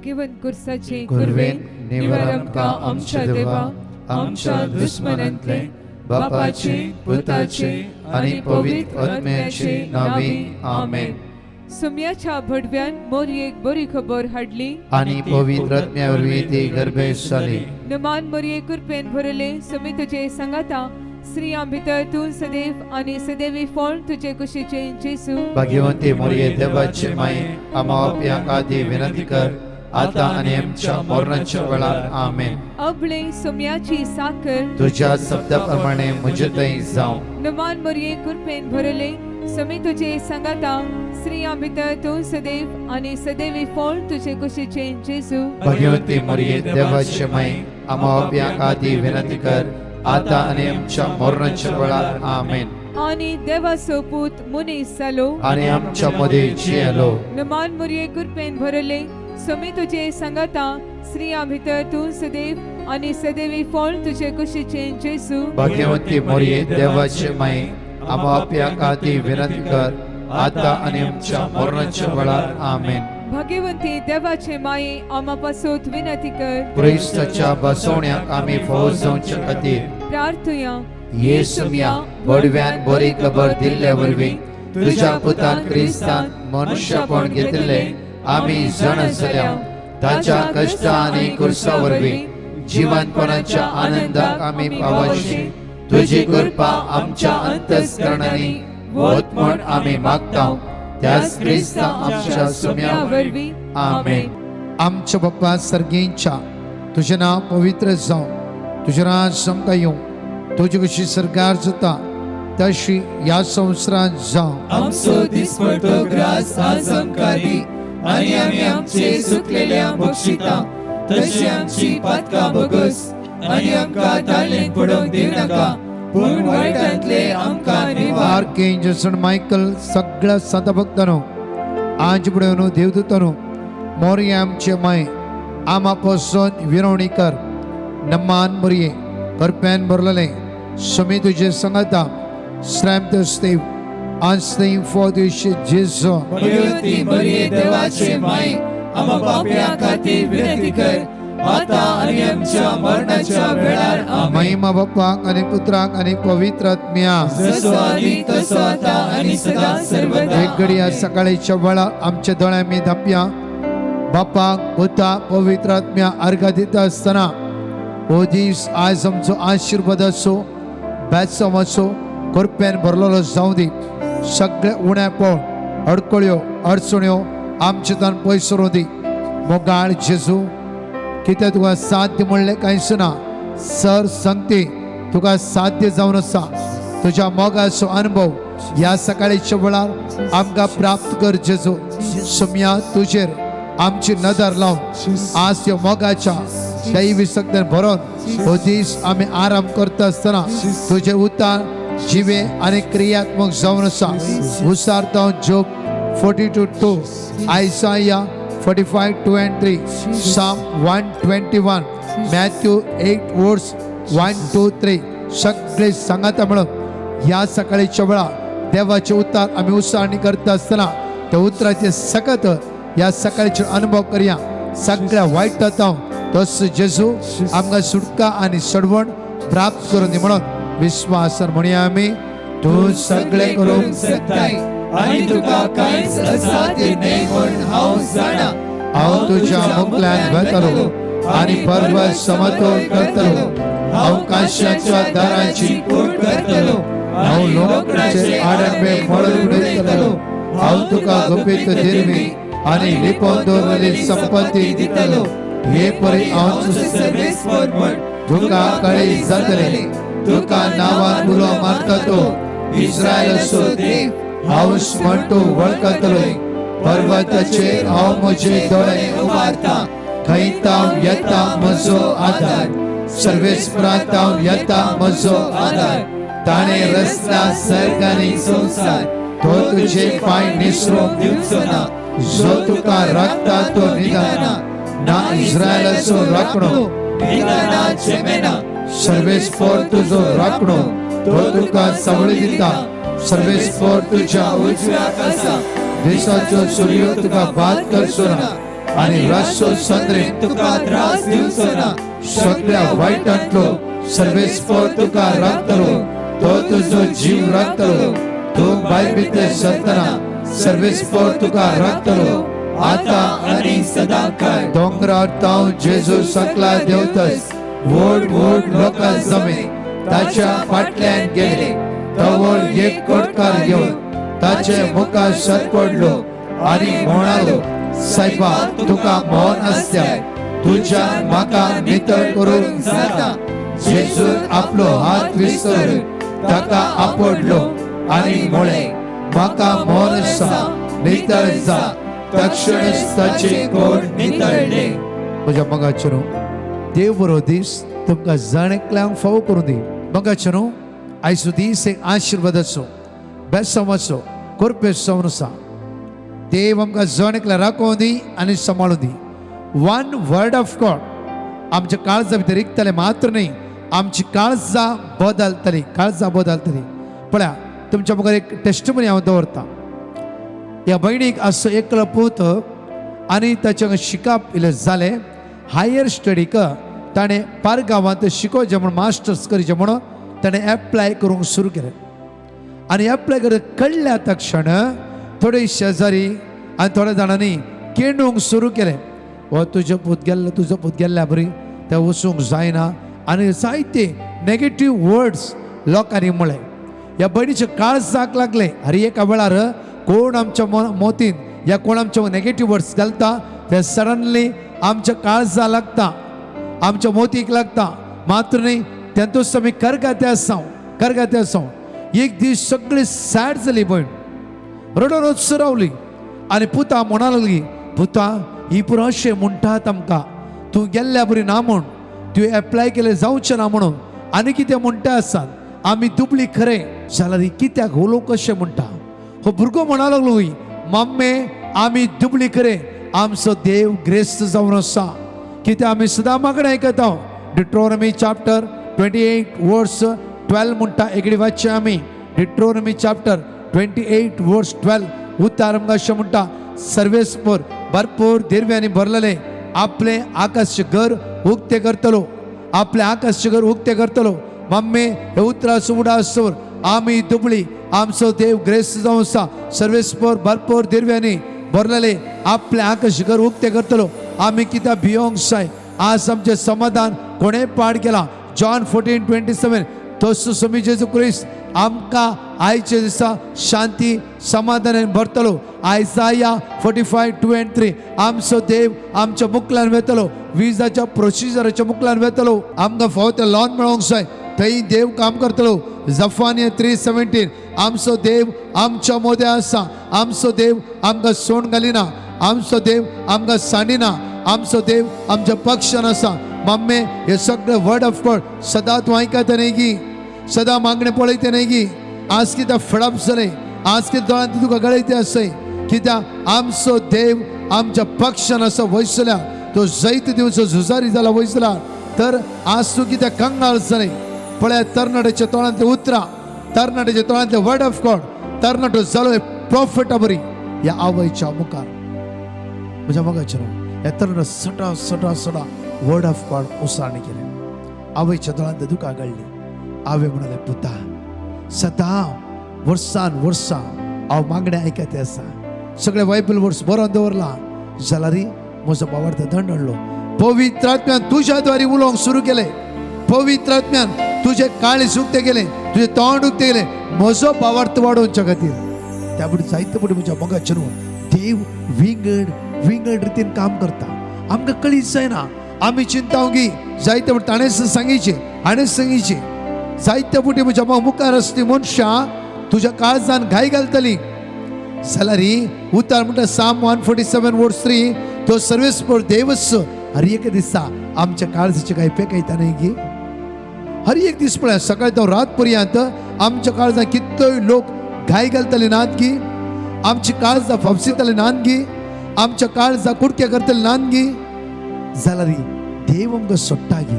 भाग्यवन कुर्साचे कुर्वेन निवार आमकां आमच्या देवा आमच्या दुश्मनांतले बापाचे पुताचे आनी पवित्र आत्म्याचे नावे आमेन. सुम्याच्या भडव्यान मोरयेक बरी खबर हाडली आनी पवित्र आत्म्यावरवी ती गर्भेश जाली. नमान मोरये कृपेन भरले सुमी तुजे संगाता स्त्रियां भितर तूं सदैव आनी सदैवी फळ तुजे कुशीचे जेसू. भाग्यवंती मोरये देवाचे माये आम्हा पाप्यांक आदी विनंती कर आता आनी आमच्या मरणाच्या वेळार आमेन. अबळे सुम्याची साकर तुझ्या शब्दाप्रमाणे म्हजे थंय जावं. नमान मोरये कृपेन भरले सुमी तुजे संगाता स्त्रियां भितर तूं सदैव आनी सदैवी फळ तुजे कुशीचे जेसू. भाग्यवंती मोरये देवाचे माये आम्हा पाप्यांक आदी विनंती कर आता आनी आमच्या मरणाच्या वेळार आमेन. आनी देवाचो पूत मुनीस जालो आनी आमच्या मदीं जियेलो. नमान मोरये कृपेन भरले सुमी तुजे संगाता स्त्रियां भितर तूं सदैव आनी सदैवी फळ तुजे कुशीचे जेसू. भाग्यवंती मोरये देवाचे माये आम्हा पाप्यांक आदी विनंती कर आता आनी आमच्या मरणाच्या वेळार आमेन. भाग्यवंती देवाचे माये आम्हा पासोत विनंती कर. क्रिस्ताच्या बसवण्याक आमी फावो जावचे खातीर प्रार्थया. येसुम्या बडव्यान बरी खबर दिल्ले वरवीं तुझ्या पुतान क्रिस्तान मनुष्यपण घेतले आमी जाण जाल्या. ताच्या कष्ट आनी कुर्सा वरवीं जिवंतपणाच्या आनंदाक आमी पावशी तुजी कृपा आमच्या अंतस्करणांनी वत म्हण आमी मागता. त्याच क्रिस्ता आमच्या सुम्या वरवीं आमेन. आमच्या बाप्पा सर्गेंच्या तुझे नाव पवित्र जावं. तुझे राज आमकां येवं. तुजी कशी सरकार जाता तशी ह्या संवसारांत जावं. आमचो दिसपट्टो ग्रास आज आमकां दी आनी आमी आमचे चुकलेल्यांक बक्षिता तशी आमची पातकां बगस आनी आमकां दाळेंत पडोवंक दिव नाका पूण वायटांतले आमकां निवार. आर्केंजल संत मायकल सगळ्या संत भक्तांनो आज फुडें देवदूतांनो मोरये आमचे माये आमा पासून विनवणी कर. नमान मोरये करप्यान भरलेले सुमी तुजे संगता strength stay and stay for this Jesus. Bhagyavanti मोरये देवाचे माये आम्हा पाप्यां खातीर विनंती कर आता आनी आमच्या मरणाच्या वेळार आमेन. महिमा बापाक आणि पुत्राक आणि पवित्र आत्म्या जसो आदी तसो आता आनी सदा सर्वदा. एक घडया सकाळीच्या वेळार आमच्या दोळ्यां मी धांप्या बापाक पुता पवित्र आत्म्या अर्घ दिता आसतना हो दीस आज आमचो आशीर्वाद असो बेसम असो कृपेन भरलेलो जावं दी. सगळे उणेपण अडकळ्यो अडचण्यो आमचे तान पयसरो दी. मोगाळ जेजू कितें तुका साध्य म्हणलें कांयच ना. सर सांगते तुका साध्य जावन आसा. तुज्या मोगाचो अनुभव ह्या सकाळीच्या वेळार आमकां प्राप्त कर जेजू. सुम्या तुजेर आमची नदर लावन आज ह्या मोगाच्या दैवी शक्तीन भरोन हो दीस आमी आराम करता आसतना तुजे उतार जिवे आनी क्रियात्मक जावन आसा. उसारता जोब 42:2 आयसाया 45:2-3 Psalm 121 Matthew 8:1-2-3 सगळे सांगाता म्हणून ह्या सकाळीच्या वेळा देवाचे उतार आम्ही उसारणी करता असताना त्या उतराचे सकत ह्या सकाळीचे अनुभव करूया. सगळ्या वाईट जाता तस जेजू आमकां सुटका आनी सडवण प्राप्त करून दी म्हणून विश्वासान म्हणया आमी. तूं सगळे करूंक शकताय आनी तुका कांयच असाध्य न्हय म्हूण हांव जाणा. हांव तुज्या मुखल्यान वतलो आनी पर्वत समतोल करतलो. हांव काश्याच्या दारांची पोट करतलो हांव लोकांचे आडंबे मोडून उडयतलो. हांव तुका गुपीत दिरवी आनी लिपोवन दवरलेली संपत्ती दितलो. हे परी हांव सर्वेस्वर म्हण तुका कळी जातले. तुका नांवान उलो मारतलो इस्रायलाचो देव हांव म्हणटो वळखतलो. पर्वताचेर हांव म्हजे दोळे उबारता. खंय हांव येता म्हजो आदार. सर्वेस्परांत हांव येता म्हजो आदार. ताणें रचला सर्ग आनी संवसार. तो तुजे पांय निसरूंक दिवचो ना. जो तुका राखता तो निदाना. ना इस्रायलाचो राखणो निदाना जेमेना. सर्वेस्पर तुजो राखणो तो तुका सवळी दिता. सर्वेस्पर तुज्या उजव्याक आसा. देशाचो सूर्य तुका बाद करचो ना. आणि रस्तो संद्रीत तुका त्रास दिवचो ना सगळ्या वाईटांतलो सर्वेस्पर तुका राखतलो तो तुजो जीव राखतलो तू बायबिते सतना सर्वेस्पर तुका राखतलो आता आणि सदाकाळ दोंगरार ताव जेजू सकला देवतस व्हड व्हड लोकां जमे ताच्या फाटल्यान गेले तवळ एक कोडकार घेवन ताचे मुखार सर पडलो आणि म्हणालो सायबा तुका मौन आसल्यार तुझ्या म्हाका नितळ करूंक जाता जेजून आपलो हात विसरून ताका आपडलो आणि म्हळें म्हाका मौन आसा नितळ जा तक्षणच ताचे कोड नितळले. म्हज्या मगाचेर देव बरो दीस तुमकां जाणेकल्यांक फावो करूं दी. मगाचेर आयचो दीस एक आशिर्वादाचो बेसमाचो कोरपे संवसा देव आमकां जाणेकल्या राखोवं दी आनी सांबाळूं दी. वन वर्ड ऑफ गॉड आमच्या काळजा भितर रिकतले मात्र न्ही आमची काळजां बदलतली पळया तुमच्या मुखार एक टेस्टमनी हांव दवरतां. ह्या भयणीक असो एकलो पूत आनी ताचे शिकप इल्लें जालें हायर स्टडीक ताणें पारगांवांत शिकोवचें म्हूण मास्टर्स करचें म्हणून ताणें एप्लाय करूंक सुरू केलें आनी एप्लाय करत कळल्या तक्षण थोडे शेजारी आनी थोड्या जाणांनी केंडूंक सुरू केलें हो तुजो पूत गेल्ल्या बरी ते वचूंक जायना आनी जायते नेगेटीव वर्ड्स लोकांनी म्हळें. ह्या भयणीच्या काळजाक लागले हर एका वेळार कोण आमच्या मोतीन या कोण आमच्या नेगेटीव वर्ड्स घालता ते सडनली आमच्या काळजा लागता आमच्या मोतीक लागता मात्र न्ही तेतूंच आमी करगाते आसां. एक दीस सगळी सॅड जाली भयण रडोन रावली आनी पुता म्हणा लागली पुता ही पुरो अशें म्हणटात आमकां तूं गेल्ल्या बरी ना म्हूण तुवें एप्लाय केलें जावचें ना म्हणून आनी कितें म्हणटा आसात आमी दुबळी खरें जाल्यार कित्याक हो लोक कशें म्हणटा. हो भुरगो म्हणा लागलो मम्मे आमी दुबळी खरें आमचो देव ग्रेस्त जावन आसा कित्याक आमी सदां मागणें आयकता. डिट्रोनॉमी चॅप्टर 28 वर्स 12 म्हणटा एकडे वाचचें आमी. डिट्रोनॉमी चॅप्टर 28 वर्स 12 उतार आमकां अशें म्हणटा सर्वेस्पर भरपूर दिरव्यांनी भरलेले आपले आकाशचे घर उक्ते करतलो मम्मे हे उतराचो उडासोर आमी दुबळी आमचो देव ग्रेस्त जावन आसा सर्वेस्पर भरपूर दिरव्यांनी भरलेले आपले आकाश घर उक्ते करतलो आमी कित्याक भियोंक जाय. आज आमचें समाधान कोणें पाड केला. जॉन 14:27 तसो समी जेजू क्रिस्त आमकां आयचे दिसा शांती समाधानान भरतलो. आयसाया 45:2-3 आमचो देव आमच्या मुखल्यान वेतलो विजाच्या प्रोसिजराच्या मुखल्यान वेतलो आमकां फावो तें लॉन मेळोंक जाय थंय देव काम करतलो. जफानिया 3:17 आमचो देव आमच्या मोदे आसा आमचो देव आमकां सोड घालिना आमचो देव आमकां सांडिना आमचो देव आमच्या पक्षान आसा. मम्मे हे सगळे वर्ड ऑफ गॉड सदां तूं आयकता न्ही गी सदां मागणें पळयता न्ही गी. आज कित्याक फडप जालें आज कितें दोळ्यांत तुका गळयते आसय कित्याक आमचो देव आमच्या पक्षान आसा. वयसल्या तो जैत दिवचो झुजारी जाला वयसला तर आज तूं कित्याक कंगाळ जालें पळय तरणाट्याच्या तोंडांतले उतरां तरणाट्याच्या तोंडांतले वर्ड ऑफ गॉड तरणाटो जालो प्रॉफिटा बरी ह्या आवयच्या मुखार म्हज्या मोगाचेर ह्या तरणाटो सटा वर्ड ऑफ गॉड उसाळणी केलें आवयच्या दोळ्यांतले दुकां घडली. आवय म्हणाले पुता सदां वर्सां हांव मागणें आयकते आसा सगळे बायबल वर्स बरोवन दवरला जाल्यार म्हजो भावार्थ दंड हाडलो. पवित्र आत्म्यान तुज्या द्वारे उलोवंक सुरू केलें पवित्र आत्म्यान तुझे काळीज उक्ते गेले तुझे तोंड उक्ते गेले म्हजो भावार्थ वाडोवच्या खातीर. त्या फुडें जायते फुडें म्हज्या मोगाचेर देव विंगड रितीन काम करता आमकां कळीच जायना आमी चिंतावंगी जायते फुडें ताणेंच सांगिचे जायते फुडें म्हज्या मुखार आसली मनशां तुज्या काळजान घाय घालतली जाल्यार उतार म्हणटा साम 147 वर्स 3 तो सर्वेस्पर देवच हर एक दिसा आमच्या काळजाचे काय पेकयता न्ही गी. हर एक दीस पळय सकाळी तो रात पर्यंत आमच्या काळजां कितलोय लोक घाय घालतले नात गी आमची काळजां फपसितले नात गी आमच्या काळजां कुडके करतले नात गी जाल्यार देव आमकां सोडटा गी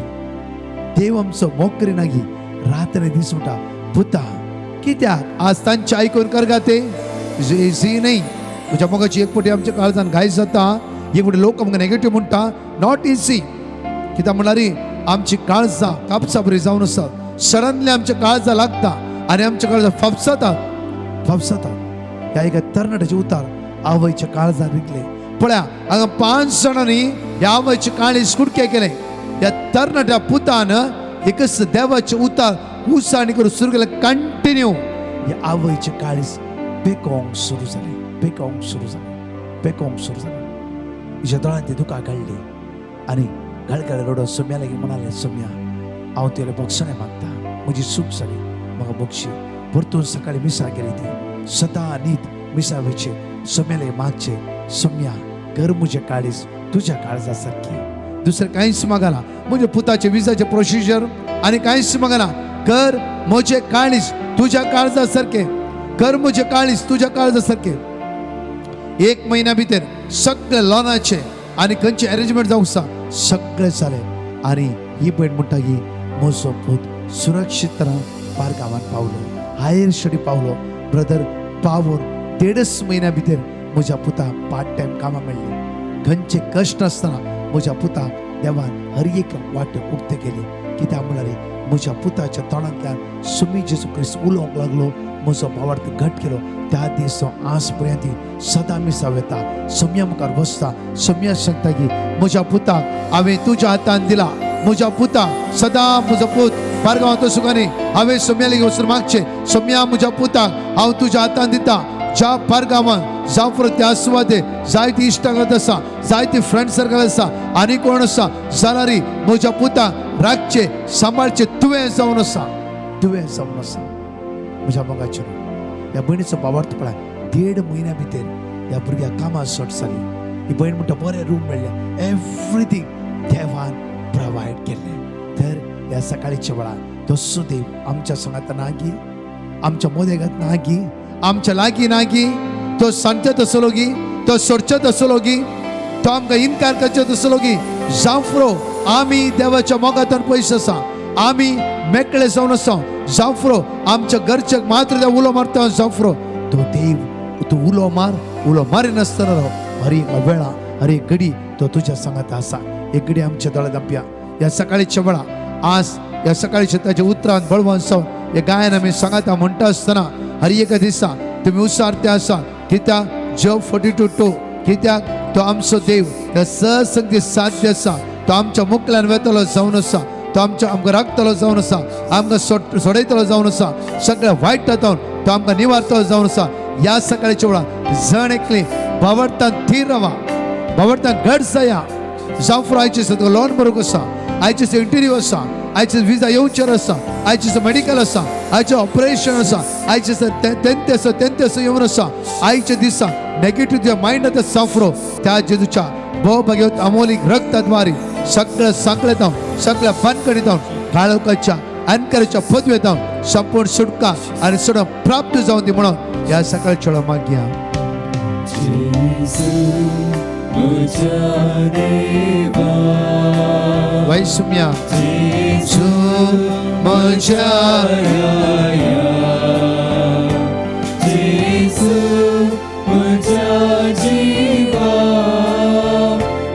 देव आमचो मोग करिना गी. रात्र दीस म्हणटा पुता कित्याक आज तांचे आयकून करगा ते जी न्ही म्हज्या मोगाची एक पटी आमच्या काळजान घाय जाता एक लोक आमकां नेगेटिव्ह म्हणटा नॉट इझी कित्याक म्हणल्यार आमची काळजां कापसा बरी जावन आसात सडनली आमच्या काळजां लागता आनी आमच्या काळजां फपसतात ह्या एका तरणाट्याचे उतार आवयच्या काळजां रिगले पळया हांगा 5 जाणांनी ह्या आवयचे काळीज कुडके केले ह्या तरणाट्या पुतान एकच देवाचे उतार उसाणी करून सुरू केले कंटिन्यू ह्या आवयचे काळीज पेकोंक सुरू जाले हिच्या दोळ्यांत ती दुकां काडली आनी घळघळ रडो सोम्या लागीं म्हणाले सोम्या हांव तुवें बक्षणें मागता म्हजी चूक जाली म्हाका बक्षी परतून सकाळी मिसा गेली ती सदां न्हीद मिसा वयचे सोम्याले मागचे सोम्या कर म्हजें काळीज तुज्या काळजा सारकी दुसरें कांयच मागना म्हज्या पुताचे विजाचे प्रोसिजर आनी कांयच मागना कर म्हजें काळीज तुज्या काळजा सारकें कर म्हजें काळीज तुज्या काळजा सारकें 1 म्हयन्या भितर सगळे लॉनाचे आनी खंयचे अरेंजमेंट जावंक आसा सगळे जाले आनी ही पळय म्हणटा की म्हजो पूत सुरक्षीत तरान बारगांवांत पावलो हायर स्टडी पावलो ब्रदर पावून 1.5 म्हयन्या भितर म्हज्या पुताक पार्ट टायम कामां मेळ्ळी खंयचे कश्ट नासतना म्हज्या पुताक देवान हर एक वाट उक्ते केली कित्याक म्हळ्यार म्हज्या पुताच्या तोंडांतल्यान सुमी जेजू क्रिस्त उलोवंक लागलो म्हजो भावार्थ घट केलो त्या दिसा आज पर्यंत सदां मिसाव येता सोम्या मुखार बसता सोम्या सांगता की म्हज्या पुताक हांवें तुज्या हातान दिला म्हज्या पुताक सदां म्हजो पूत बारगांवांत सुखानी हांवें सोम्या लागीं वचून मागचें सोम्या म्हज्या पुताक हांव तुज्या हातान दिता ज्या बारगांवांत जावं त्या सुवाते जायती इश्टागत आसा जायती फ्रेंड सर्कल आसा आनी कोण आसा जाल्यार म्हज्या पुताक राखचे सांबाळचे तुवें जावन आसा म्हज्या मोगाचेर ह्या भयणीचो भावार्थ पळय 1.5 म्हयन्या भितर ह्या भुरग्याक कामां सट जाली ही भयण म्हणटा बरें रूम मेळ्ळे एवरीथींग देवान प्रोवायड केल्लें तर ह्या सकाळीच्या वेळार तसो देव आमच्या संगात ना गी आमच्या मोदेगात ना गी आमच्या लागीं ना गी तो सांगचो तसलो गी तो सोडचो तसलो गी तो आमकां इन्कार करचो तसलो गी जावफ्रो आमी देवाच्या मोगातान पयस आसा आमी मेकळे जावन आसा जावफ्रो आमच्या घरच्याक मात्र देव उलो मारता जावफ्रो तो देव तूं उलो मारिनासतना हर एक वेळा हर एक घडी तो तुज्या सांगात आसा एक घडी आमच्या दोळ्यांत दांपया ह्या सकाळीच्या वेळा आज ह्या सकाळीच्या ताच्या उतरांत बळवंत जावन हे गायन आमी सांगाता म्हणटा आसतना हर एका दिसा तुमी उसारते आसा कित्याक जॉब 42:2 कित्याक तो आमचो देव ह्या ससंगती साध्य आसा तो आमच्या मुखल्यान वेतलो जावन आसा तो आमकां राखतलो जावन आसा आमकां सोडयतलो जावन आसा सगळ्या वायट तातून तो आमकां निवारतलो जावन आसा ह्या सकाळीच्या वेळार जण एकली भावार्थान थीर रावा भावार्थान घट जाया जावफ्रो आयचे लोन भरूंक आसा आयचे इंटरव्यू आसा आयचे विजा येवचेर आसा आयचे मेडिकल आसा आयचे ऑपरेशन आसा आयचे तेंते आसा येवन आसा आयचे दिसा नेगेटिव्ह तुज्या मायंडात जावफ्रो त्या जेजूच्या भोव भाग्यवत अमोलीक रक्ताद्वारे सगळं सांकळेत सगळ्या बंदकडीत घाळोवपाच्या अनकराच्या पदवेत संपूर्ण सुटका आणि सुटका प्राप्त जावन दी म्हणून ह्या सकाळच्या वेळार मागया वैसुम्या जेजू म्हज्या जेजू म्हज्या जिवा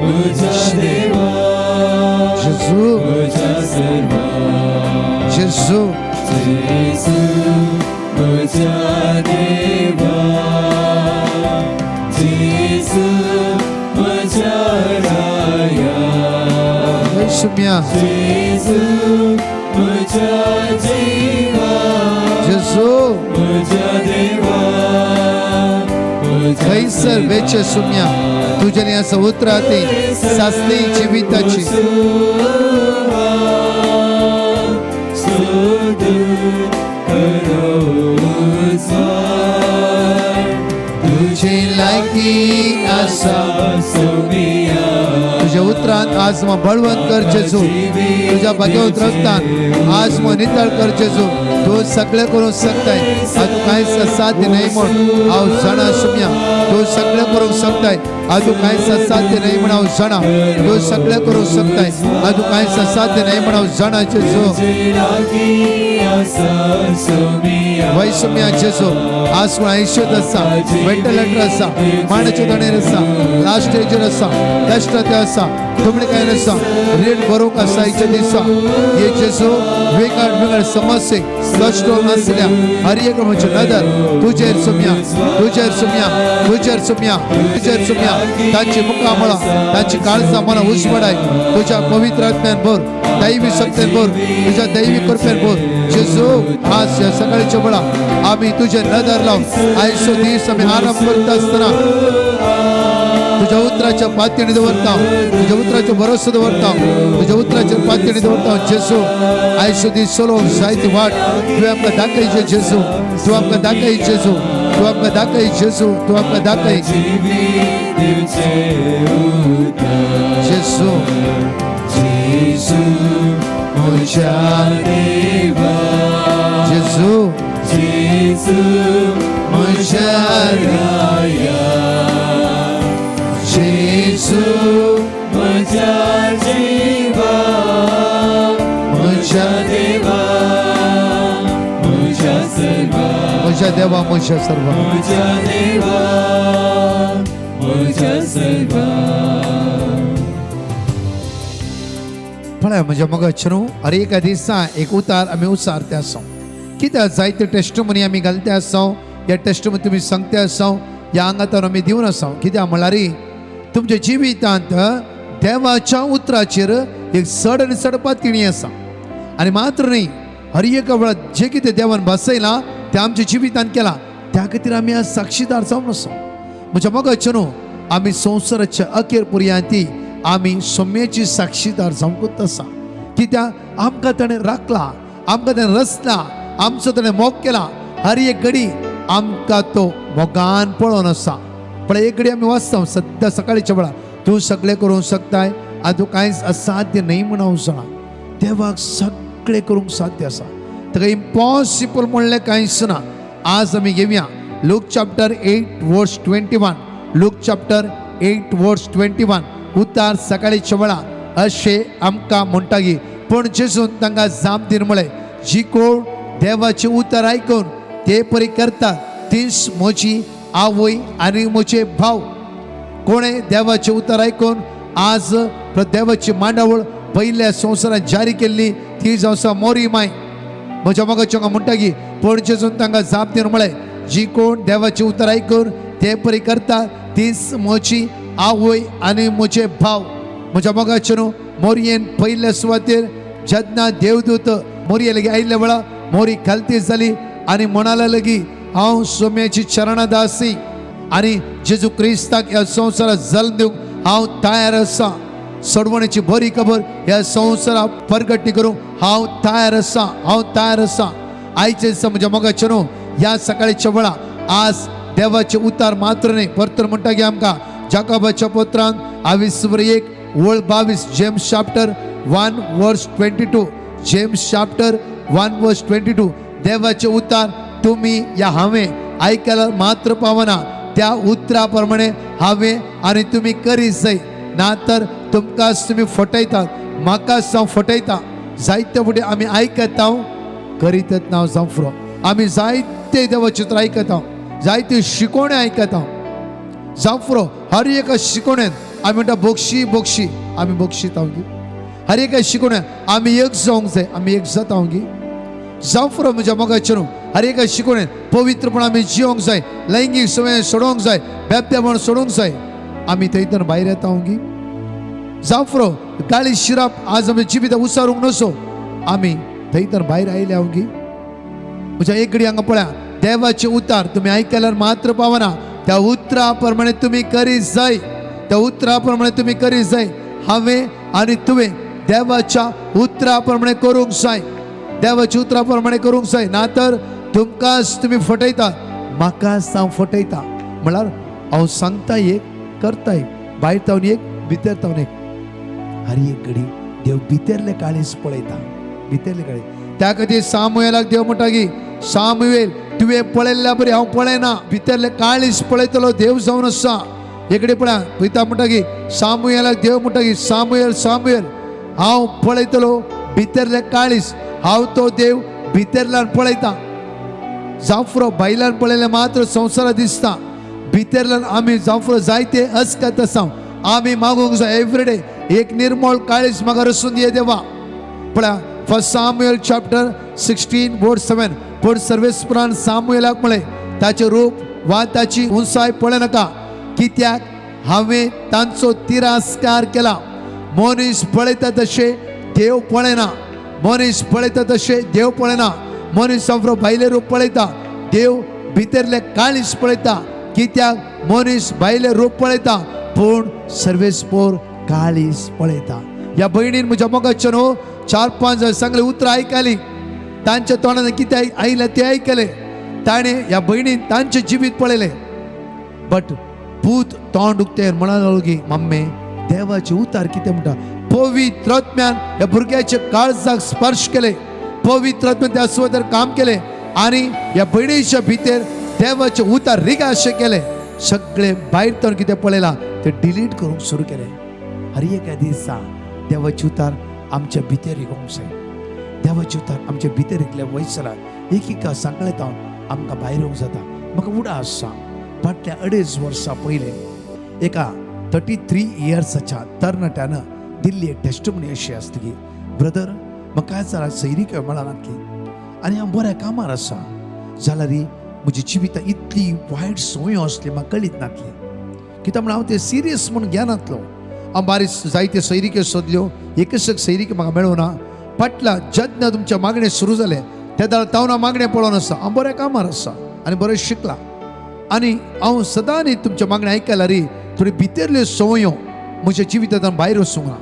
म्हज्या देवा जेजू म्हज्या सर्वा जेजू जेजू म्हज्या देवा जेजू म्हज्या राया वैसुम्या जेजू म्हज्या जिवा जेजू म्हज्या देवा थंयसर वेचे सुम्या तुज्यानी असं उतराती सासली जिविताची तुझी लायकी आसा तुझ्या उतरांत आज मग बळवंत कर जेजू तुझ्या भाग्यवंत रक्तान आज मग नितळ कर जेजू तू सगळे करूंक शकताय तू कांयच साध्य नाही म्हण हांव जाणा सुम्या तू सगळे करूंक शकताय अजून काहीच असाध्य नाही म्हणावं जाणा तू सगळं करू शकताय अजून काहीच असाध्य नाही म्हणावं जाणा जेजू वैषम्या जेजू आज ऐश्वर्य असा वेंटिलेटर असा माणचे दणे असा लास्ट स्टेजर असा कष्ट ते असा तुमने काय नसा ऋण भरूक असा इच्छा दिसा ये जेजू वेगळ समस्ये कष्ट नसल्या हर एक म्हणजे नदर तुझे सुम्या त्यांची मुकामळा त्यांची काळजा मला उसवडाय तुझ्या पवित्र आत्म्यान भर दैवी सत्यान भर तुझ्या दैवी कृपेन भर जेजू आज या सकाळच्या वेळा आम्ही तुझे नजर लावून आयसो दिवस आम्ही आराम करत असताना तुझ्या उतराच्या पातळी दवरता तुझ्या उतराच्या भरोसा दवरता तुझ्या उतराच्या पातळी दवरता जेजू आयसो दिवस सोलो साहित्य वाट तू आमका दाखय जेजू तू आमका दाखय जेजू तू आमका दाखय जेजू तू आमका दाखय जेजू जेजू मोच्या देवा जेजू जेजू मोच्या राया जेजू मोच्या जीवा मोच्या देवा मोच्या सर्व मोच्या देवा मोच्या सर्व मोच्या देवा मोच्या सर्व पळय म्हणजे मग चनू अरे एका दिसा एक उतार आम्ही उसारते असो कित्याक जायते टेस्टमनी आम्ही घालते असो या टेस्टमनी तुम्ही सांगते असो या अंगातान आम्ही दिवन असो कित्याक म्हळ्यार तुमच्या जिवितांत देवाच्या उतराचेर एक चड आनी चड पातळी आसा आनी मात्र न्ही हर एक वेळा जे कितें देवान बसयलां तें आमच्या जिवितांत केलां त्या खातीर आमी आज साक्षीदार जावन आसा म्हज्या मोगाचे न्हू आमी संवसाराच्या अखेर पर्यंत आमी सोम्याची साक्षीदार जावंकूच आसा कित्याक आमकां ताणें राखला आमकां ताणें रचला आमचो ताणें मोग केला हर एक घडी आमकां तो मोगान पळोवन आसा पण एक घडी आमी वाचता सद्दां सकाळच्या वेळा तूं सगळें करूंक शकताय आनी तूं कांयच असाध्य न्ही म्हण हांव जाणा देवाक सगळें करूंक साध्य आसा ताका इम्पॉसिबल म्हणलें कांयच ना आज आमी घेवया लूक चॅप्टर 8 वर्स 21 लूक चॅप्टर 8 वर्स 21 उतार सकाळच्या वेळा अशें आमकां म्हणटा की पूण जेजून तांकां जाप दिवन म्हळें जी कोण देवाचे उतार आयकून ते परी करतात तीच म्हजी आवय आनी म्हजे भाव कोणे देवाचे उतार आयकून आज देवाची मांडावळ पयल्या संवसारांत जारी केल्ली ती जावन आसा मोरी माय म्हज्या मोगाच्या म्हणटा की पूण जेजून तांकां जाप दिवन म्हळें जी कोण देवाचे उतार आयकून ते परी करता तीच म्हजी आवय आनी म्हजे भाव म्हज्या मोगाचे न्हू मोरयेन पयल्या सुवातेर जेन्ना देवदूत मोरये लेगीत आयिल्ल्या वेळा मोरी खालती जाली आनी म्हणाल्या लेगीत हांव सोम्याची चरणां दासी आनी जेजू क्रिस्ताक ह्या संवसारात जल्म दिवंक हांव तयार आसा सोडवणेची बरी खबर ह्या संवसाराक परगट्टी करूंक हांव तयार आसा आयचे दिसा म्हज्या मोगाचे न्हू ह्या सकाळच्या वेळा आज देवाचे उतार मात्र न्ही परतर म्हणटा की आमकां जाकोबाच्या पत्रांत 21 जेम्स चॅप्टर 1 वर्स 22 जेम्स चॅप्टर 1 वर्स 22 देवाचे उतार तुम्ही या हांवें आयकला मात्र पावना त्या उतरा प्रमाणे हांवें आनी तुमी करीत जाय ना तर तुमकांच तुमी फटयतात म्हाकाच हांव फटयता जायते फुडें आमी आयकता करीतच ना जावं फुरो आमी जायते देवाचे उतर आयकता जायते शिकोवणे आयकता जावं फुरो हर एका शिकोवण्यान आमी म्हणटा बोक्षी आमी बोक्षीत हर एका शिकोवण्यान आमी एक जावंक जाय आमी एक जाता जावं फुरो म्हज्या मोगाचे न्हू हर एका शिकोवण्यान पवित्रपण आमी जिवंक जाय लैंगीक सवय सोडोवंक जाय बेबदेपण सोडूंक जाय आमी थंयतन भायर येता जावं फुरो गाळी शिराप आज आमी जिवित उसारूंक नसो आमी थंयतन भायर आयल्या म्हज्या एक घडी हांगा पळया देवाचे उतार तुमी आयकल्यार मात्र पावना त्या उतरा प्रमाणे तुमी करीत जाय त्या उतरा प्रमाणे तुमी करीत जाय हांवें आनी तुवें देवाच्या उतरा प्रमाणे करूंक जाय देवाच्या उतरा प्रमाणे करूंक जाय ना तर तुमकांच तुमी फटयता म्हाकाच हांव फटयता म्हळ्यार हांव सांगता एक करता एक भायर तावन एक भितर तावन एक हर एक घडी देव भितरले काळीज पळयता भितरले काळीज त्या खातीर सामुएलाक देव म्हणटा की सामुएल तुवें पळयल्ल्या बरी हांव पळयना भितरले काळीज पळयतलो देव जावन आसा इकडे पळा पिता म्हणटा की सामुएलाक देव म्हणटा की सामुएल सामुएल हांव पळयतलो भितरले काळीस, हांव तो देव भितरल्यान पळयता. जांफरो भायल्यान पळयले मात्र संवसारात दिसता, भितरल्यान आमी जांफरो जायते अस्कत आसा. आमी मागूंक जाय एवरीडे एक निर्मळ काळीस म्हाका रसून दिये देवा. पळया फर्स्ट सामुएल चॅप्टर 16 वर्स 7. पूण सर्वेस्परान सामुएलाक म्हळें ताचें रूप वा ताची उंचाय पळय नाका, कित्याक हांवें तांचो तिरस्कार केला. मनीस पळयता तशें देव पळयना, मनीस पळयता तशें देव पळयना. मनीस जांफरो भायले रूप पळयता, देव भितरले काळीस पळयता. कित्याक मनीस भायले रूप पळयता पूण सर्वेस्पोर काळीस पळयता. ह्या भयणीन म्हज्या मोगाच्या न्हू 4-5 सांगले उतरां आयकली, तांच्या तोंडान कितें आयलें तें आयकलें. ताणें ह्या भयणीन तांचें जिवीत पळयलें. बट पूत तोंड उक्तेर म्हणालो की मम्मे देवाचे उतार कितें म्हणटा. पवित्र आत्म्यान ह्या भुरग्याच्या काळजाक स्पर्श केले, पवित्र आत्म्यान त्या सुवातेर काम केलें आनी ह्या भयणीच्या भितर देवाचे उतार रिगा अशें केले. सगळे भायर तोंड कितें पळयलां तें डिलीट करूंक सुरू केलें. हर एका दिसा देवाचे उतार आमच्या भितर येवंक जाय. देवाचे उतार आमच्या भितर इतले वयसला एका सांगलेतावन आमकां भायर येवंक जाता. म्हाका उडास आसा फाटल्या 2.5 वर्सां पयलें एका 33 इयर्साच्या तरणाट्यानं दिल्ली एक टेस्टमनी अशी आसली की ब्रदर म्हाका कांय जाल्यार सैरीक मेळना नासली आनी हांव बऱ्या कामार आसा जाल्यार म्हजी जिवितां इतली वायट संवयो आसली म्हाका कळीत नासली. कित्याक म्हण हांव ते सिरियस म्हूण घेनातलो. हांव बारीक जायते सैरीके सोदल्यो, एकच एक सैरीक म्हाका मेळूना. फाटल्या जेन्ना तुमच्या मागणें सुरू जालें त्या दाळ तावन हांव मागणें पळोवन आसा. हांव बऱ्या कामार आसा आनी बरें शिकला आनी हांव सदां न्ही तुमच्या मागणें आयकला रे थोडी भितरल्यो संवयो म्हज्या जिवितांतल्यान भायर वचूंक ना.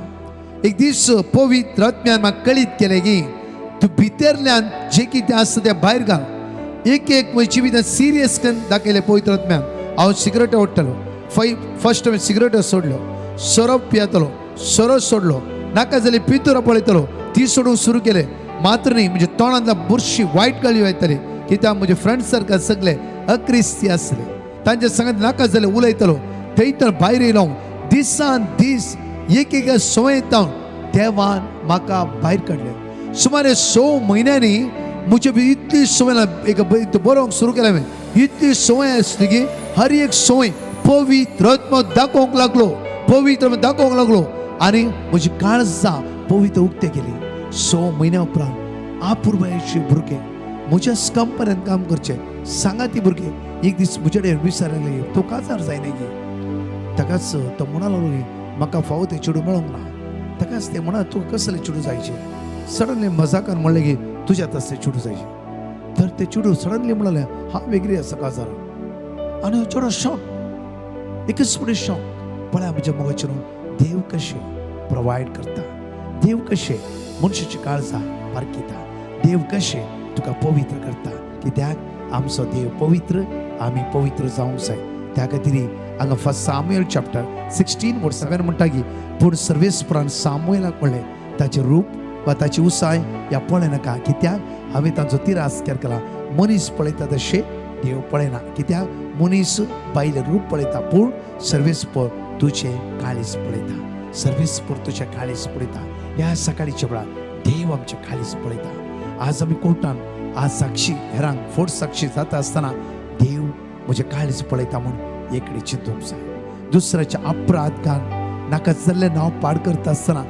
एक दीस पवित्र आत्म्यान म्हाका कळीत केलें की तूं भितरल्यान जें कितें आसता तें भायर घाल. एक म्हज्या जिवितांत सिरियस दाखयलें पवित्र आत्म्यान. हांव सिगरेट ओडटलो, फर्स्ट हांवें सिगरेट सोडल्यो, सोरो पियेतलो, सोरो सोडलो, नाका जाल्यार पितूर पळयतलो ती सोडूंक सुरू केलें. मात्र न्ही म्हज्या तोंडांतल्यान बुरशी वायट गळयो येताली. कित्याक म्हजे फ्रेंड सर्कल सगळे अक्रिस्ती आसले. तांचे सांगत नाका जाल्यार उलयतलो. थंयतर भायर येयलो दिसान दीस एक संवयेतावन देवान म्हाका भायर काडलें. सुमारे 6 म्हयन्यांनी म्हजे भितर इतली संवय एक बरोवंक सुरू केलें हांवें. इतली संवय आसली की हर एक संवय पवित्र आत्मा दाखोवंक लागलो, पवित्र दाखोवंक लागलो आनी म्हजी काळजां पवित्र उक्ते केली. 6 म्हयन्या उपरांत आपुरबायेचे भुरगे म्हज्या कंपनींत काम करचे सांगाती भुरगे एक दीस म्हजे कडेन विचारले तो काजार जायना गे. ताकाच तो म्हणूंक लागलो की म्हाका फावो ते चेडूं मेळोंक ना. ताकाच ते म्हणा तूं कसले चेडूं जायचे. सडनली मजाकान म्हणलें की तुज्या तसले चेडूं जायचे. तर ते चेडूं सडनली म्हणलें हा वेगळी आसा काजार आनी चेडो शॉक, एकच फुडें शॉक. पळय म्हज्या मोगाचेर देव कशें प्रोवायड करता, देव कशें मनशाची काळजां पारखिता, देव कशें तुका पवित्र करता. कित्याक आमचो देव पवित्र, आमी पवित्र जावंक जाय. त्या खातीर हांगा फर्स्ट सामुएल चॅप्टर 16 वर्स 7 म्हणटा की पूण सर्वेस्परान सामुएलाक म्हणलें ताचें रूप वा ताची उसाय ह्या पळय नाका, कित्याक हांवें तांचो तिरस्कार केला. मनीस पळयता तशें देव पळयना. कित्याक मनीस भायलें रूप पळयता पूण सर्वेस्पर तुजें काळीज पळयता, सर्वेस्पर तुजें काळीज पळयता. ह्या सकाळीच्या वेळार देव आमचें काळीज पळयता. आज आमी कोर्टान आज साक्षी हेरांक फोट साक्षी जाता आसतना देव म्हजें काळीज पळयता म्हूण एकडे चिंतूंक जाय. दुसऱ्याच्या अपराध घाल नाका जाल्लें नांव पाड करता आसतना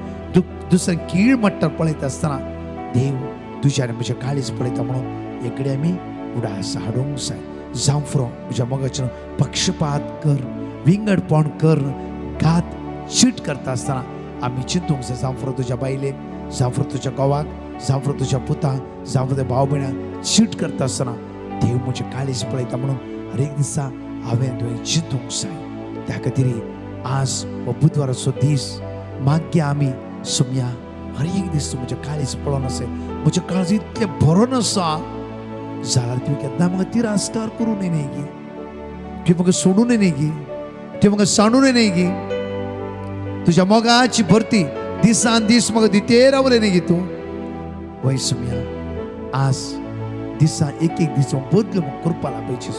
दुसऱ्या कीळ मट्टार पळयता आसतना देव तुज्या आनी म्हजें काळीज पळयता म्हणून एकडे आमी उडास हाडूंक जाय. जांफरो म्हज्या मोगाचेर पक्षपात कर, विंगडपण कर, घात चीट करता आसतना आमी चिंतूंक जाय. जांफरो तुज्या बायलेक, जांफरो तुज्या घोवाक, जांफरो तुज्या पुताक, जांफरो त्या भाव भयणाक चीट करता आसतना देव म्हजें काळीज पळयता म्हणून हर एक दिसा हांवें तुवें चिंतूंक जाय. त्या खातीर आज हो बुधवाराचो दीस मागया आमी सुमया हर एक दीस तूं म्हजें काळीज पळोवन आसय. म्हजें काळज इतलें भरोन आसा जाल्यार तुवें केन्ना म्हाका तिरस्कार करूं न्ही गे, तुवें म्हाका सोडूं न्ही गे, तुवें म्हाका सांडूं न्ही गे. तुज्या मोगाची भरती दिसान दीस म्हाका दिते रावलें न्ही गे तूं. वय सुमया आज दिसा एक दीस बदल म्हाका करपा लागायची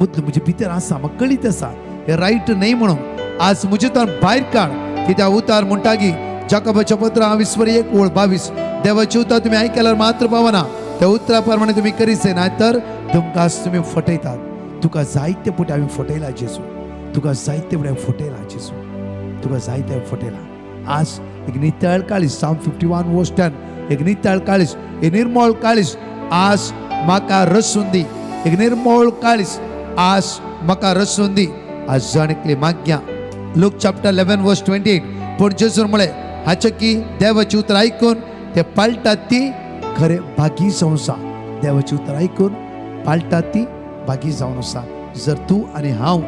बदल म्हजे भितर आसा म्हाका कळीत आसा हे राईट नाही म्हणून आज मुजेतान भायर काढ की त्या उतार म्हणटा की जाकोबाच्या पत्र 21:22 देवाची उतार तुम्ही ऐकल्यावर मात्र पावना त्या उतराप्रमाणे तुम्ही करीसे नाहीतर तुमकां तुम्ही फटयतात. तुका जायते पुटे आम्ही फटयला जेजू, तुका जायते पुटे फटयला जेजू, तुका जायते फटयला. आज एक नितळ काळीस Psalm 51:10 एक नितळ काळीस, एक निर्मळ काळीस आज म्हाका रसून दी. एक निर्मळ काळीस आज म्हाका रसून दी. आज जाणकले माग्या. लूक चॅप्टर 11:28 पूण जेजून म्हळे हाचे की देवाची उतर ऐकून ते पाळटात ती खरे भागी जावन आसा. देवाची उतर ऐकून पाळटात ती भागी जावन आसा. जर तू आणि हांव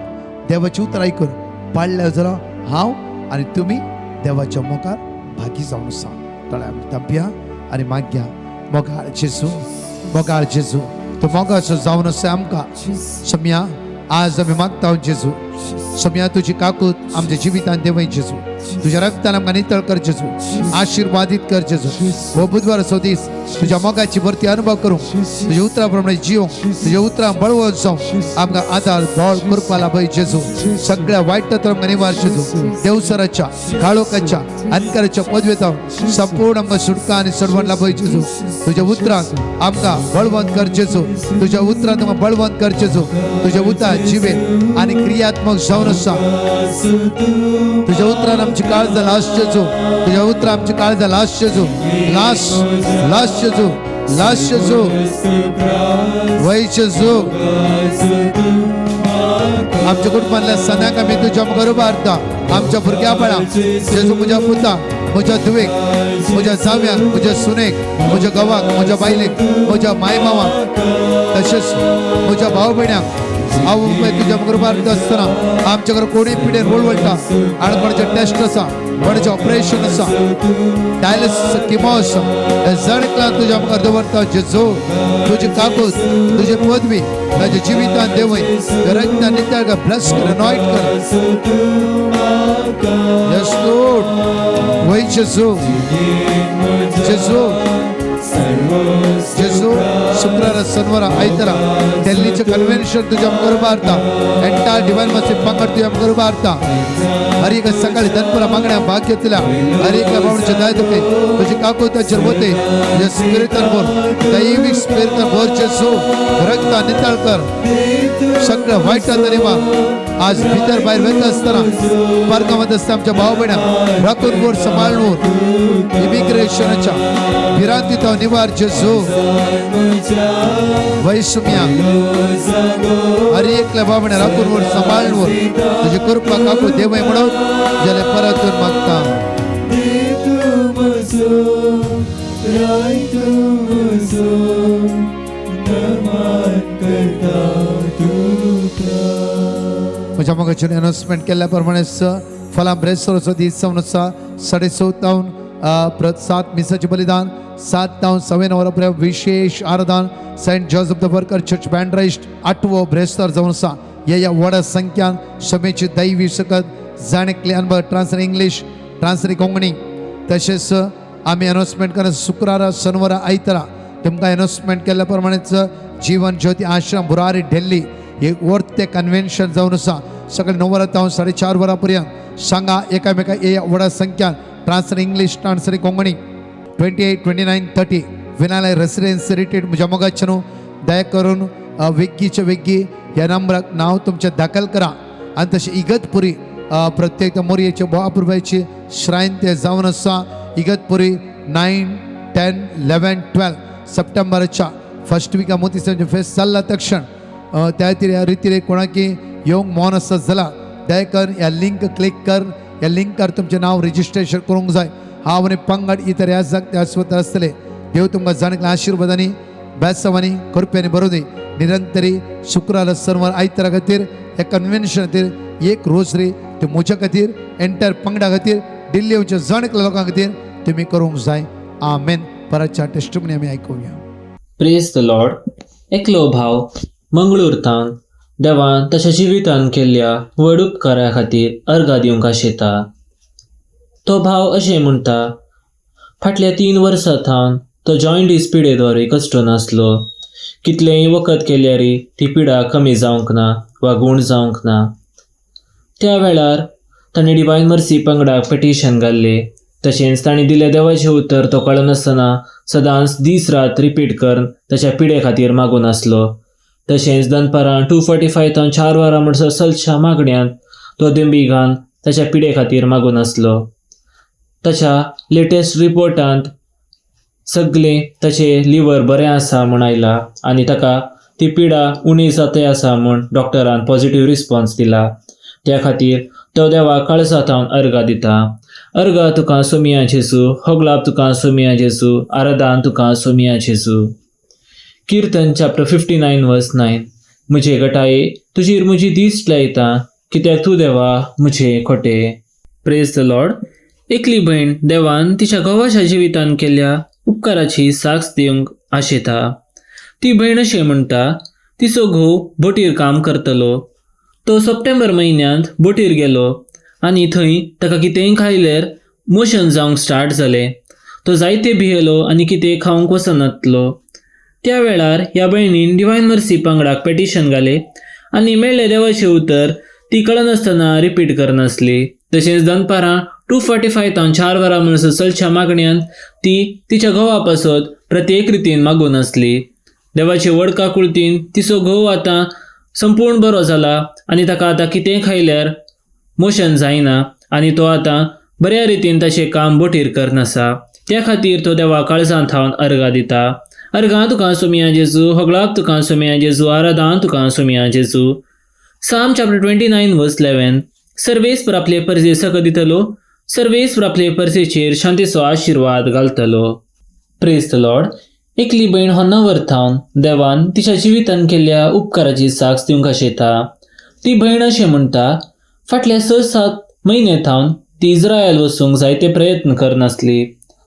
देवाची उतर ऐकून पाळल्या जाल्यार हांव आणि तुम्ही देवाच्या मोगार भागी जावन आसा. तळे आमी तांपया आनी माग्या. मोगाळ जेजू, मोगाळ जेजू, तो मोगाचो जावन आसा आमकां. सम्या आज आमी मागता जेजू, सम्या तुजी काकूत आमच्या जिवितांत देवय जेजू, तुझ्या रक्तान आमकां नितळ कर जेजू, आशीर्वादीत कर जेजू. हो बुधवाराचो दीस तुझ्या मोगाची भरती अनुभव करूं, तुझ्या उतरा प्रमाणे जिवंक, तुझ्या उतरां बळवत जावं आमकां आदार बळ कृपा लाभय जेजू. सगळ्या वायटांतलो आमकां निवार जेजू. देवसराच्या काळोखाच्या अंधकाराच्या पदवेंत संपूर्ण आमकां सुटका आनी सडवण लाभय जेजू. तुझ्या उतरांक आमकां बळवंत कर जेजू, तुझ्या उतरांत आमकां बळवंत कर जेजू. तुझ्या उतरां जिवेन आनी क्रियात्मक जावन आसा. तुझ्या उतरान आमची काळज लास जेजू, तुझ्या उतरां आमची काळज लास जेजू. लास लास जेजू, लास जेजू, वय जेजू. आमच्या कुटुंबातल्या सणाक आमी तुज्या बरोबर आरता. आमच्या भुरग्या बाळांक जेजू, म्हज्या पुताक, म्हज्या धुवेक, म्हज्या जाव्याक, म्हज्या सुनेक, म्हज्या घोवाक, म्हज्या बायलेक, म्हज्या माय मावाक, तशेंच म्हज्या भाव भयणाक हांव तुज्या बरोबर आसतना आमच्या घरा कोणी पिडेन वळवळटा आनी कोणाचें टेस्ट आसा, कोणाचें ऑपरेशन आसा, डायलिसीस किमो आसा, जणकलां तुज्या मुखार दवरता जेजू. तुजी काकूत, तुजी पदवी ताच्या जिवितांत देवय रक्तान नितळ ब्लेस कर, अनॉइंट कर. यस लॉर्ड, वय जेजू, जेजू, जेजू. शुक्रार शनिवार आयतारा दिल्लीचे कन्व्हेन्शन तुझ्या बरोबर आरता. एंटायर डिवाइन मसीह पंगड तुझ्या बरोबर आरता. हर एक सकाळी दनपरा मागण्या भाग घेतल्या. हर एक भावनेचे दाय तुके तुझी काकू ताचेर वते. तुझ्या स्पिरिटान भर, दैविक स्पिरिटान भर जेजू. रक्ता नितळ कर, सगळं वायटांत निवार. आज भितर भायर वयता आसतना पार्कांत आसता आमच्या भाव भयणांक राखून वर सांबाळून इमिग्रेशनाच्या विरांतीत निवार जेजू. वैसुम्या हर एकल्या भाव भयणां राखून वर सांबाळून तुझी कृपा काकू देवय म्हणून जाल्यार परतून मागता. म्हज्या मोगाचेर अनाउन्समेंट केल्ल्या प्रमाणे फलां ब्रेस्तोराचो दीस जावन आसा. 7:30 7 मिसाचें बलिदान, 7 9 वरांपर्यंत विशेष आराधन saint Joseph the worker church बँड्राइस्ट 8वो ब्रेस्तार जावन आसा. ह्या व्हडा संख्यान समेची दैवी सकत जाणेकले अनुभव ट्रान्सलेट इंग्लीश, ट्रान्सलेट कोंकणी. तशेंच आमी अनाउन्समेंट करना शुक्रारा शनिवारा आयतारा तुमकां अनाउन्समेंट केल्ल्या प्रमाणेच जीवन ज्योती आश्रम बुरारी दिल्ली एक वर्थ कन्व्हेन्शन जावन आसा. सकाळी 9 वरां 4:30 वरां पर्यंत सांगा एकामेकाक ये व्हडा संख्यान ट्रान्सलेट इंग्लीश, ट्रान्सलेट कोंकणी. 28, 29, 30 विनालय रेसिडेन्सी रिट्रीट म्हज्या मोगाचें न्हू. दया करून वेगीचे वेगी ह्या नंबराक नांव तुमचें दाखल करा. आनी तशें इगतपुरी प्रत्येक मोरयेचे बोआपुरबायची श्रायन ते जावन आसा. इगतपुरी 9, 10, 11, 12 सप्टेंबराच्या फर्स्ट विका मोतीसांचे फेस्त जाल्ला तक्षण त्या ह्या रितीन कोणाकी येवंक मोन आसत जाल्यार दया करून ह्या लिंक क्लिक कर. ह्या लिंकार तुमचें नांव रजिस्ट्रेशन करूंक जाय. हांव आनी पंगड इतर ह्या जाग त्या स्वता आसतले. देव तुमकां जाणकल्या आशिर्वादांनी बेसांवांनी कृपेनी बरों दी. निरंतरी शुक्रार शनिवार आयतारा खातीर ह्या कन्व्हेन्शन खातीर एक रोजरी ते म्हज्या खातीर एंटायर पंगडा खातीर दिल्ली येवच्या जाणकल्या लोकां खातीर तुमी करूंक जाय. आमेन. परतच्या टेस्टिमनी आमी आयकुया. Praise the Lord. एकलो भाव मंगळूरतान देवान ताच्या जिवितान केल्ल्या व्हड उपकारा खातीर अर्घा दिवंक आशेता. तो भाव अशें म्हणटा, फाटल्या 3 वर्सां थावन तो जॉयंटीस पिडेद्वारे कश्ट नासलो. कितलेंय वखद केल्यारय ती पिडा कमी जावंक ना वा गूण जावंक ना. त्या वेळार ताणें डिवायन मर्सी पंगडाक पेटिशन घाल्लें. तशेंच तांणी दिलें देवाचें उतर तो कळनासतना सदांच दीस रात रिपीट करून ताच्या पिडे खातीर मागून आसलो. तशेंच दनपारां 2:45 4 वरां म्हणसर चलच्या मागण्यांत तो दिंबिगान ताच्या पिडे खातीर मागून आसलो. ताच्या लेटेस्ट रिपोर्टांत सगळें ताचें लिव्हर बरें आसा म्हूण आयलां आनी ताका ती पिडा उणी जाते आसा म्हूण डॉक्टरान पॉझिटिव्ह रिस्पॉन्स दिला. त्या खातीर तो देवाक काळजांतल्यान अर्घा दिता. अर्घा तुका सोमिया जेजू, होगलाप तुका सोमिया जेजू, आराधन तुका सोमिया जेजू. कीर्तन चॅप्टर 59 वर्स 9. म्हजे गटाये तुजीर म्हजी दिस्ट लायता, कित्याक तूं देवा म्हजे खोटे. Praise the Lord. एकली भयण देवान तिच्या घोवाच्या जिवितान केल्ल्या उपकाराची साक्ष दिवंक आशेता. ती भयण अशें म्हणटा, तिचो घोव बोटीर काम करतलो. तो सप्टेंबर म्हयन्यांत बोटीर गेलो आनी थंय ताका कितेंय खायल्यार मोशन जावंक स्टार्ट जालें. तो जायते भियेलो आनी कितें खावंक वचनातलो. त्या वेळार ह्या भयणीन डिवायन मर्सी पंगडाक पेटिशन घालें आनी मेळ्ळें देवाचें उतर ती कळनासतना रिपीट करनासली. तशेंच दनपारां 2:45 4 वरां म्हणसर चलच्या मागण्यांत ती तिच्या घोवा पासत प्रत्येक रितीन मागून आसली. देवाचे वडका कुळतीन तिचो घोव आतां संपूर्ण बरो जाला आनी ताका आतां कितेंय खायल्यार मोशन जायना आनी तो आतां बऱ्या रितीन ताचें काम बोटीर करनासा. त्या खातीर तो देवा काळजांत थावन अर्घा दिता. अर्घा तुका सोमिया जेजू, होगलाप तुका सोमिया जेजू, आराधन तुका सोमिया जेजू. साम चॅप्टर 29 वर्स 11. सर्वेस्पर आपले परजे सक दितलो, सर्वेस्पर आपले परजेचेर शांतीचो आशिर्वाद घालतलो. Praise the Lord. एकली भयण हो नवरथावन देवान तिच्या जिवितान केल्ल्या उपकाराची साक्ष दिवंक आशेता. ती भयण अशें म्हणटा, फाटल्या 6-7 म्हयने थावन ती इस्रायल वचूंक जायते प्रयत्न करनासली.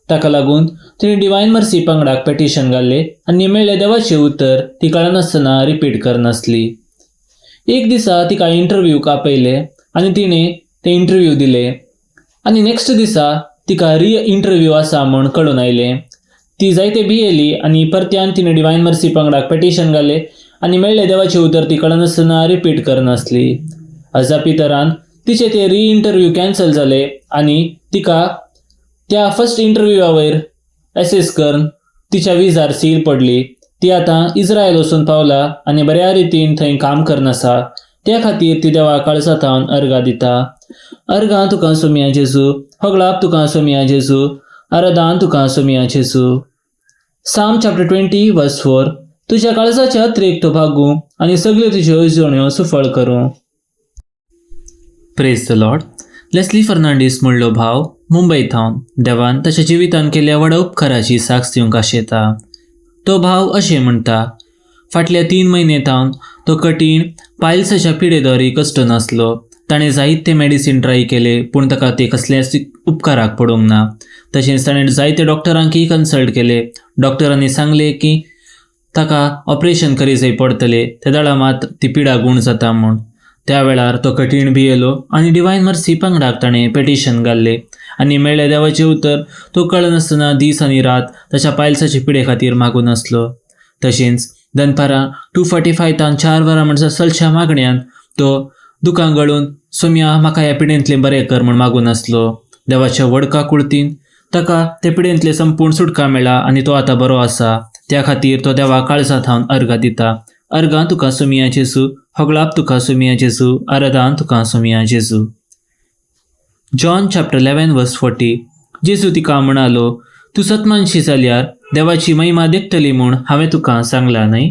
ताका लागून तिणें डिवायन मर्सी पंगडाक पेटिशन घाल्लें आनी मेळ्ळें देवाचें उतर ती कळनासतना रिपीट करनासली. एक दिसा तिका इंटरव्यूक आपयलें आनी तिणें ते इंटरव्यू दिले आनी नेक्स्ट दिसा तिका इंटरव्यू आसा म्हूण कळून आयलें. ती जायते भियेली आनी परत्यान तिणें डिवायन मर्सी पंगडाक पेटिशन घालें आनी मेळ्ळें देवाचें उतर ती कळनासतना रिपीट करनासली. अजापी तरान तिचे ते इंटरव्यू कॅन्सल जाले आनी तिका त्या फर्स्ट इंटरव्यूआ वयर एसेस करून तिच्या विजार सील पडली. ती आतां इस्रायल वचून पावला आनी बऱ्या रितीन थंय काम करनासा. त्या खातीर ती देवा काळजांत अर्घा दिता. अर्घा तुका सोमिया जेजू, होगलाप तुका सोमिया जेजू, आराधन तुका सोमिया जेजू. साम चॅप्टर 20 वर्स 4. तुज्या काळजाच्या त्रेक तो भागू आनी सगल्यो तुज्यो येवजण्यो सुफळ करूं. Praise the lord. Leslie Fernandes म्हणलो भाव मुंबयतावन देवान ताच्या जिवितान केल्ल्या व्हड उपकाराची साक्ष दिवंक आशेता. तो भाव अशें म्हणटा, फाटल्या 3 म्हयने थावन तो कठीण पायल्साच्या पिडेद्वारी कश्ट नासलो. ताणें जायते मेडिसीन ट्राय केले पूण ताका ते कसलेच उपकाराक पडूंक ना. तशेंच ताणें जायते डॉक्टरांकय कन्सल्ट केले. डॉक्टरांनी सांगले की ताका ऑपरेशन करी जाय पडटले, त्या दाळा मात ती पिडा गूण जाता म्हूण. त्या वेळार तो कठीण भियेलो आनी डिवायन मर्सी पंगडाक ताणें पेटिशन घाल्लें आनी मेळ्ळें देवाचें उतर तो कळनासतना दीस आनी रात ताच्या पायल्साचे पिडे खातीर मागून आसलो. तशेंच दनपारां 2:45 4 वरां म्हणसर चलच्या मागण्यांत तो दुकान गळून सोम्या म्हाका ह्या पिडेंतलें बरें कर म्हूण मागून आसलो. देवाच्या वडका कुळतीन ताका ते पिडेंतले संपूर्ण सुटका मेळ्ळा आनी तो आतां बरो आसा. त्या खातीर तो देवा काळजांत थावन अर्घा दिता. अर्घा तुका सोमिया जेजू, होगलाप तुका सोमिया जेजू, आराधन तुका सोमिया जेजू. जॉन चॅप्टर 11 वर्स 40. जेजू तिका म्हणालो, तूं सतमानशी जाल्यार देवाची महिमा देखतली म्हूण हांवें तुका सांगलां न्हय.